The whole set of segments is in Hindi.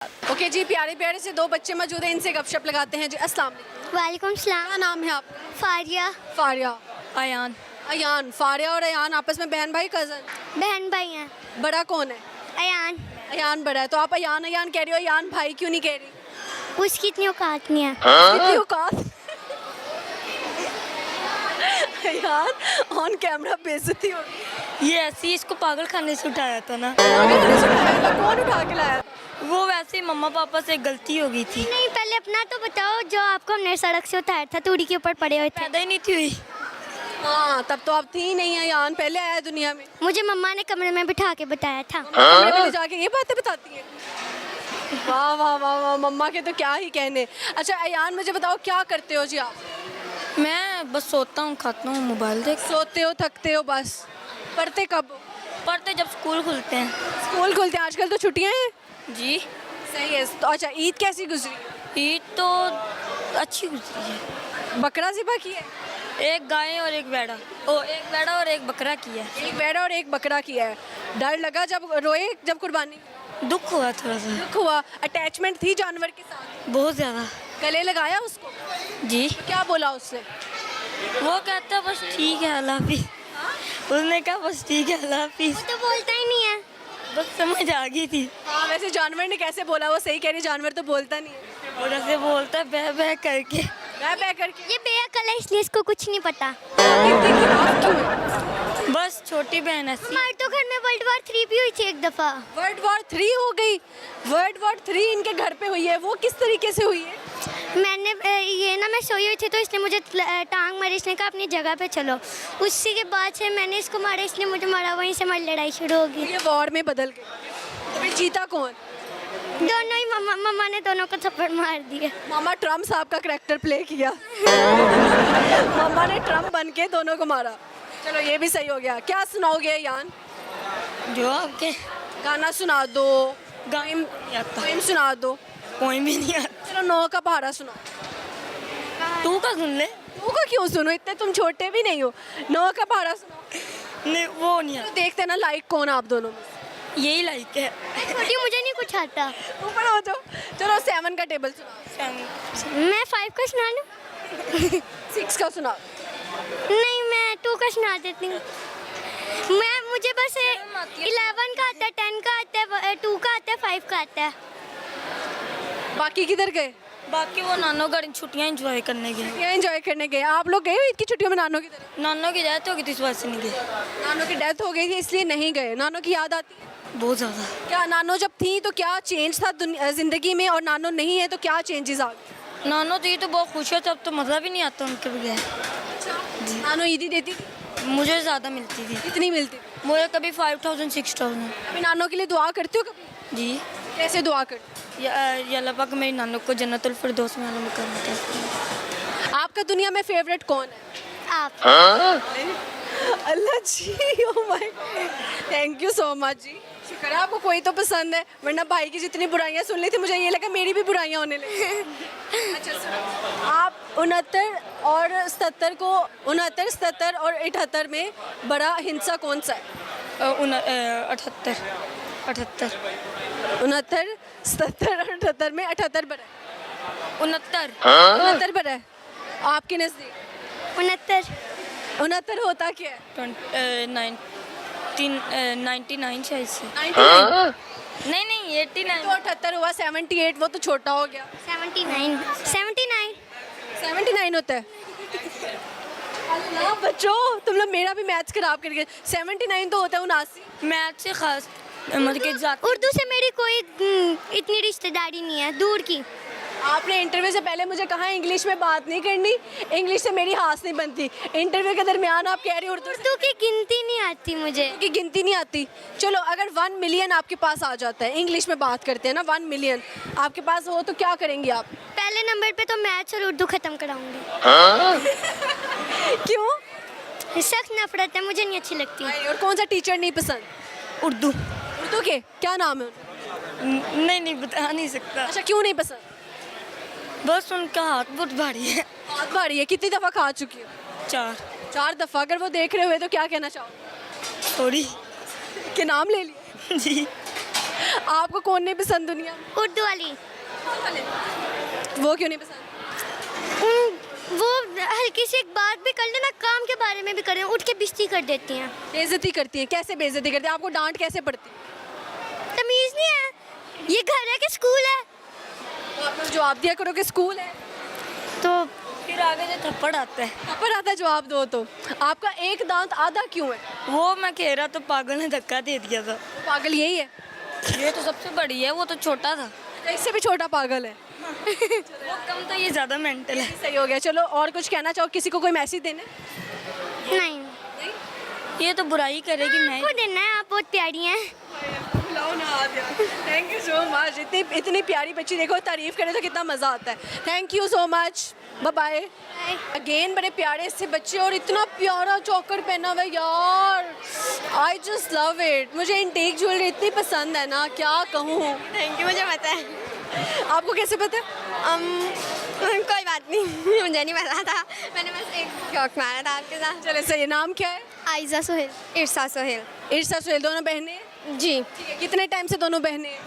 ओके जी, प्यारे प्यारे से दो बच्चे मौजूद हैं, इनसे गपशप लगाते हैं जी। अस्सलाम वालेकुम। वालेकुम सलाम। क्या नाम है आपका? फारिया। फारिया। अयान। अयान। फारिया और अयान आपस में बहन भाई कजन? बहन भाई हैं। बड़ा कौन है? अयान। अयान बड़ा है, तो आप अयान अयान कह रही हो, अयान भाई क्यों नहीं कह रही? उसकी इतनी औकात नहीं है। इतनी औकात? अयान ऑन कैमरा बेइज्जती हो गई। ये ऐसे ही इसको पागल खाने से उठाया था ना। कौन उठा के लाया? वो वैसे ही मम्मा पापा से गलती हो गई थी। नहीं, पहले अपना तो बताओ, जो आपको हमने सड़क से उतारा था तूड़ी के ऊपर पड़े हुए थे। पैदा ही नहीं थी हुई। हाँ, तब तो आप थी नहीं अयान, पहले आया दुनिया में। मुझे मम्मा ने कमरे में बिठा के बताया था। कमरे में ले जाके ये बातें बताती है। वाह वाह वाह वाह, मम्मा के तो क्या ही कहने। अच्छा अयान, मुझे बताओ क्या करते हो जी आप? मैं बस सोता हूँ, खाता हूँ, मोबाइल देख। सोते हो, थकते हो बस? पढ़ते कब हो? पढ़ते जब स्कूल खुलते हैं। स्कूल खुलते हैं, आजकल तो छुट्टियां हैं। जी। सही है। तो अच्छा, ईद कैसी गुजरी? ईद तो अच्छी गुजरी है। बकरा ज़िबा किया? एक गाय और एक बैड़ा। एक बैड़ा और एक बकरा किया है। एक बैड़ा और एक बकरा किया है। डर लगा जब रोए, जब कुर्बानी? दुख हुआ थोड़ा सा। दुख हुआ। अटैचमेंट थी जानवर के साथ? बहुत ज़्यादा। गले लगाया उसको? जी। तो क्या बोला उसने? वो कहता है बस ठीक है, अल्लाह हाफिज़। उसने कहा बस ठीक है, अल्लाह हाफिज़। वो तो बोलता ही नहीं है। बस समझ आ गई थी। हाँ, वैसे जानवर ने कैसे बोला? वो सही कह रही, जानवर तो बोलता नहीं है। और ऐसे बोलता है बह बह करके। मैं करके। ये बेअकल है, इसलिए इसको कुछ नहीं पता। इतनी खिलाफ क्यों है? बस छोटी बहन ऐसी। हमारे तो घर में वर्ल्ड वॉर 3 भी हुई थी एक दफा। वर्ल्ड वॉर 3 हो गई? वर्ल्ड वॉर 3 इनके घर पे हुई है, वो किस तरीके से हुई है? मैंने ये ना, मैं सोई हुई थी तो इसने मुझे टांग मारी, इसने कहा अपनी जगह पे चलो। उसी के बाद से मैंने इसको मारा, इसने मुझे मारा, वहीं से हमारी लड़ाई शुरू हो गई। ये वॉर में बदल गई। तो फिर जीता कौन? दोनों ही मम्मा ने दोनों को थप्पड़ मार दिए। मामा ट्रम्प साहब का करैक्टर प्ले किया। मामा ने ट्रम्प बन के दोनों को मारा। चलो ये भी सही हो गया। क्या सुनाओगे यान? जो आपके गाना सुना दो, गाइम नहीं आता। पोएम सुना दो। कोई भी नहीं आता। चलो 9 का पहाड़ा सुनाओ। तू का सुन ले। तू का क्यों सुनो, इतने तुम छोटे भी नहीं हो। 9 का पहाड़ा सुनाओ। नहीं वो नहीं तो आता। देखते ना लाइक कौन आप दोनों में। यही लाइक है। छोटी, मुझे नहीं कुछ आता। ऊपर हो जाओ। चलो 7 का टेबल सुनाओ। मैं 5 का सुना लूँ? 6 का सुनाओ। नहीं, मैं 2 का सुना देती हूँ। मुझे बस 11 का आता है, 10 का आता है, 2 का आता है, 5 का आता है। बाकी किधर गए? बाकी वो नानो घर छुट्टियां एंजॉय करने गए। ये एंजॉय करने गए। आप लोग गए हो ईद की छुट्टियों में नानों की तरफ? नानो की डेथ हो गई थी, इस वजह से नहीं गए। नानों की डेथ हो गई थी इसलिए नहीं गए। नानों की याद आती है? बहुत ज़्यादा। क्या नानो जब थी तो क्या चेंज था जिंदगी में, और नानो नहीं है तो क्या चेंजेस आ गए? नानो थी तो बहुत खुश है, तब तो मज़ा भी नहीं आता उनके बगैर। नानो ईदी देती थी? मुझे ज़्यादा मिलती थी। कितनी मिलती थी? मुझे कभी 5000 6000। अभी नानों के लिए दुआ करते हो कभी? जी। कैसे दुआ करते या अल्लाह पाक मेरी नानो को जन्नतुल फिरदौस में आलम करना। हो? आपका दुनिया में फेवरेट कौन है? आप। Allah ji, oh my God, thank you so much जी। शुक्र है आपको कोई तो पसंद है, वरना भाई की जितनी बुराइयां सुन ली थी मुझे ये लगा मेरी भी बुराइयां होने लगी। अच्छा सुनो, आप 69 और 77 को 69, 77 और 78 में बड़ा हिंसा कौन सा है? 78। 69, 77 और 78 में 78 बड़ा है। 69। 69 बड़ा है आपके नज़दीक? 69। 69 होता क्या है? 99 शायद से। 99? नहीं 89। तो 78 हुआ, 78 वो तो छोटा हो गया। 79। 79। 79 होता है। अल्लाह बच्चों, तुम लोग मेरा भी मैथ्स खराब कर गए। 79 तो होता है 79। मैथ से खास मतलब कि उर्दू से मेरी कोई इतनी रिश्तेदारी नहीं है, दूर की। आपने इंटरव्यू से पहले मुझे कहा इंग्लिश में बात नहीं करनी, इंग्लिश से मेरी हाथ नहीं बनती। इंटरव्यू के दरमियान आप कह रही हो उर्दू की गिनती नहीं आती मुझे। की गिनती नहीं आती। चलो अगर 1 मिलियन आपके पास आ जाता है, इंग्लिश में बात करते हैं ना, 1 मिलियन आपके पास हो तो क्या करेंगी आप? पहले नंबर पे तो मैथ्स और उर्दू खत्म कराऊंगी। क्यों? सख्त नफरत है, मुझे नहीं अच्छी लगती। और कौन सा टीचर नहीं पसंद? उर्दू। उर्दू के क्या नाम है उनका? नहीं बता नहीं सकता। अच्छा, क्यों नहीं पसंद? बस उनका हाथ बहुत भारी है। हाथ भारी है। कितनी दफ़ा खा चुकी हो? 4। 4 दफ़ा। अगर वो देख रहे हुए तो क्या कहना चाहो? सॉरी। कि नाम ले लिया? जी। आपको कौन नहीं पसंद दुनिया में? उर्दू वाली। वो क्यों नहीं पसंद? वो हल्की सी एक बात भी कर लेना, काम के बारे में भी कर लेना, उठ के बेइज्जती कर देती हैं। बेइज्जती करती है? कैसे बेइज्जती करती है? आपको डांट कैसे पड़ती है? तमीज़ नहीं है, ये घर है कि स्कूल है? तो आप लोग जवाब दिया करो कि स्कूल है। तो फिर आगे जो थप्पड़ आता है पर आता है जवाब दो तो। आपका एक दांत आधा क्यों है? वो मैं कह रहा तो पागल ने धक्का दे दिया था। पागल यही है? ये तो सबसे बड़ी है, वो तो छोटा था। इससे भी छोटा पागल है। वो कम तो ये ज़्यादा मेंटल है। सही हो गया। चलो और कुछ कहना चाहो, किसी को कोई मैसेज देने? नहीं, ये तो बुराई करेगी मैं। वो देना है, आप बहुत प्यारी हैं। Thank you so much. इतनी प्यारी बच्ची, देखो तारीफ करे तो कितना मज़ा आता है। Thank you so much, bye bye. Again बड़े प्यारे से बच्चे और इतना प्यारा चौकर पहना हुआ है यार। I just love it. मुझे इंटीक ज्वेलरी इतनी पसंद है ना, क्या कहूँ। थैंक यू, मुझे पता है। आपको कैसे पता है? कोई बात नहीं, मुझे नहीं पता था, मैंने बस एक शौक मारा था आपके साथ। चले सही। नाम क्या है? आयजा सोहेल, इरसा सोहेल। इर्सा सुहेल। दोनों बहनें हैं? जी, ठीक है। कितने टाइम से दोनों बहनें हैं?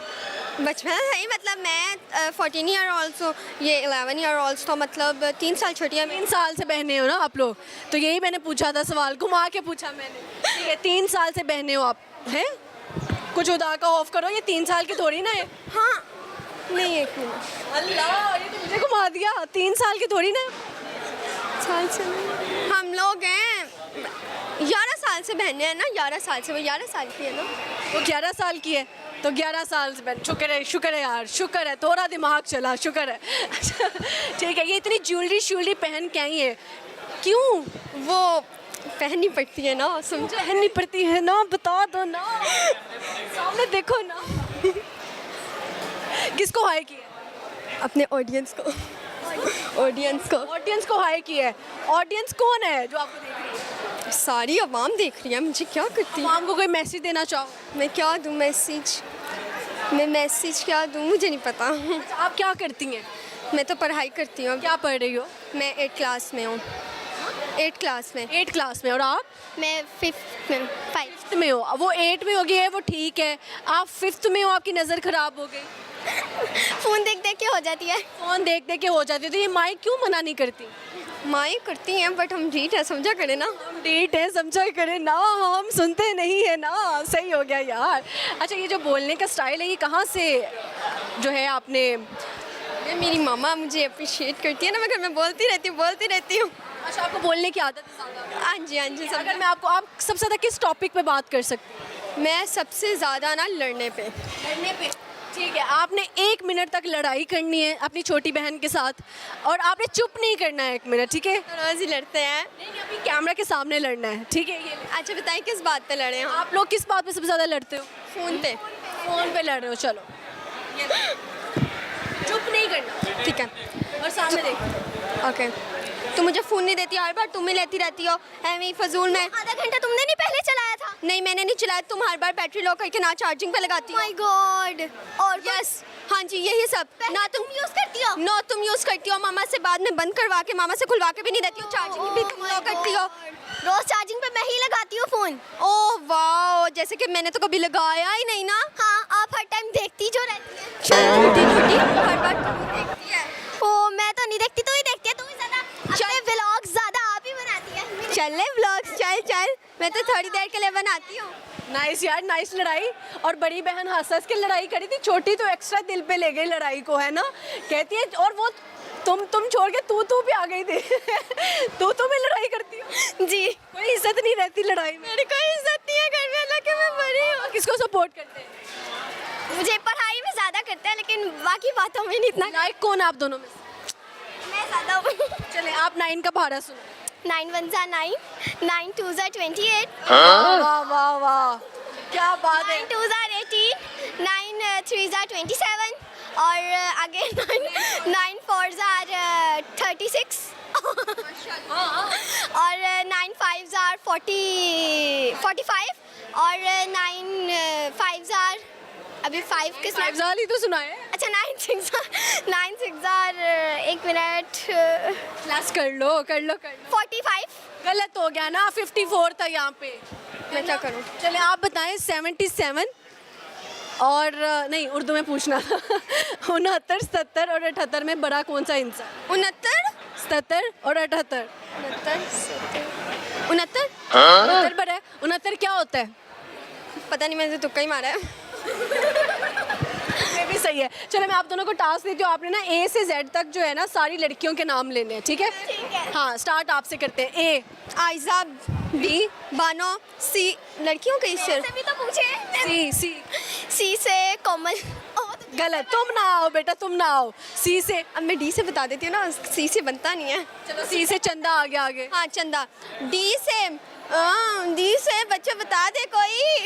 बचपन से ही, मतलब मैं 14 ईयर ऑल्सो, ये 11 ईयर ऑल्सो, तो मतलब 3 साल छोटी है। 3 साल से बहने हो ना आप लोग? तो यही मैंने पूछा था, सवाल घुमा के पूछा मैंने। ठीक है, 3 साल से बहने हो आप, हैं? कुछ उदा का ऑफ करो, ये 3 साल की थोड़ी ना है। हाँ, नहीं, एक मिनट, अल्लाह, ये तो मुझे घुमा दिया। 3 साल की थोड़ी ना है। साल से हम लोग हैं 11 साल से बहने हैं ना, 11 साल से, वो 11 साल की है ना। वो 11 साल की है, तो 11 साल से बहन। शुक्र है यार, शुक्र है, थोड़ा दिमाग चला, शुक्र है। अच्छा, ठीक है। ये इतनी ज्वेलरी पहन के आई है, क्यों? वो पहननी पड़ती है ना, समझो। पहननी पड़ती है ना, बता दो ना, सामने देखो ना। किसको हाई किया? अपने ऑडियंस को, ऑडियंस को। ऑडियंस को हाई किया है। ऑडियंस कौन है जो आपको देख रही है? सारी आवाम देख रही है मुझे, क्या करती है? आवाम को कोई मैसेज देना चाहो? मैं क्या दूँ मैसेज? मैं मैसेज क्या दूँ, मुझे नहीं पता। अच्छा, आप क्या करती हैं? मैं तो पढ़ाई करती हूँ। क्या पढ़ रही हो? मैं 8 क्लास में हूँ, 8 क्लास में। 8 क्लास में। और आप? मैं 5th में, 5। 5th में हो। वो 8 में हो गई है, वो ठीक है। आप 5th में हो, आपकी नज़र ख़राब हो गई। फ़ोन देख देख के हो जाती है। फ़ोन देख देख के हो जाती है। तो ये माई क्यों मना नहीं करती? माएँ करती हैं, बट हम रीट है, समझा करें ना। हम डेट है, समझा करें ना, हम सुनते नहीं है ना। सही हो गया यार। अच्छा, ये जो बोलने का स्टाइल है, ये कहाँ से जो है आपने? ये मेरी मामा मुझे अप्रिशिएट करती है ना, मैं घर में बोलती रहती हूँ। अच्छा, आपको बोलने की आदत है ज़्यादा? हाँ जी, हाँ जी। अगर मैं आपको, आप सबसे ज़्यादा किस टॉपिक पे बात कर सकती हैं? मैं सबसे ज़्यादा ना लड़ने पे। लड़ने पे? ठीक है। आपने 1 मिनट तक लड़ाई करनी है अपनी छोटी बहन के साथ, और आपने चुप नहीं करना है 1 मिनट, ठीक है? रोज़ ही लड़ते हैं। नहीं, अभी कैमरा के सामने लड़ना है, ठीक है? ये अच्छा बताइए, किस बात पे लड़े हम? आप लोग किस बात पे सबसे ज़्यादा लड़ते हो? फ़ोन पे। फ़ोन पे लड़ रहे हो। चलो, चुप नहीं करना, ठीक है, और सामने देखो। ओके। तुम मुझे फ़ोन नहीं देती, हर बार तुम ही लेती रहती हो, ऐਵੇਂ फजूल में। आधा घंटा तुमने नहीं पहले चलाया था? नहीं, मैंने नहीं चलाया, तुम हर बार बैटरी लो करके ना चार्जिंग पे लगाती हो। My God. और यस, हाँ जी, यही सब। ना तुम यूज़ करती हो? नो, तुम यूज़ करती हो, मामा से बाद में बंद करवा के, मामा से खुलवा के भी नहीं देती हो, चार्जिंग भी तुम लो करती हो। रोज चार्जिंग पे मैं ही लगाती हूँ फ़ोन। ओह वाओ, जैसे कि मैंने तो कभी लगाया ही नहीं ना। हाँ, आप हर टाइम देखती जो रहती है। झूठी हर बार तुम देखती है। ओ, मैं तो नहीं देखती, तू ही देखती है, तू ही ज़्यादा अपने व्लॉग्स ज़्यादा आप ही बनाती है। चल ले व्लॉग्स, चल, मैं तो थोड़ी देर के लिए बनाती हूँ। नाइस यार, नाइस लड़ाई। और बड़ी बहन हंस के लड़ाई करी थी, छोटी तो एक्स्ट्रा दिल पे ले गई लड़ाई को, है ना? कहती है, और वो तुम छोड़ के तू भी आ गई थी। तू में लड़ाई करती हो? जी, कोई इज्जत नहीं रहती लड़ाई में। मेरी कोई इज्जत नहीं है घर में, अल्लाह के मैं बड़ी हूँ। किसको सपोर्ट करते हैं? मुझे पढ़ाई में ज़्यादा करते हैं, लेकिन बाकी बातों में नहीं इतना। लाइक कौन आप दोनों में से? मैं ज़्यादा हूँ। चले, आप 9 का भाड़ा सुनो। 9 1 जा 9, 9 2 जा 28, वाह वाह वाह, क्या बात है। 9 2 जा 18, 9 3 जा 27, और आगे 9 4 जा 36, और 9 5 जा 45, और 9 5 जा, अभी 5 के साथ। ही तो सुना है। अच्छा, 9 6 जा 1 मिनट, क्लास कर लो 45। गलत हो गया ना, 54 था यहाँ पे। मैं क्या करूँ? चले, आप बताएं 77 और नहीं, उर्दू में पूछना था 69, 77 और 78 में बड़ा कौन सा इंसान? 69 77 और 78। 69 69 बड़ा है। 69 क्या होता है? पता नहीं, मैंने तो तुक्का ही मारा है। ये भी सही है। चलो मैं आप दोनों को टास्क देती हूँ, आपने ना ए से जेड तक जो है ना सारी लड़कियों के नाम लेने हैं, ठीक है? हाँ, स्टार्ट आपसे करते हैं। ए, आयजा, बी बानो, सी लड़कियों के सिर्फ भी तो पूछे सी, सी सी से कोमल। गलत, तुम ना आओ बेटा, तुम ना आओ। सी से, अब मैं डी से बता देती हूँ ना, सी से बनता नहीं है। चलो सी से चंदा आगे आगे। हाँ चंदा। डी से बच्चे बता दे कोई।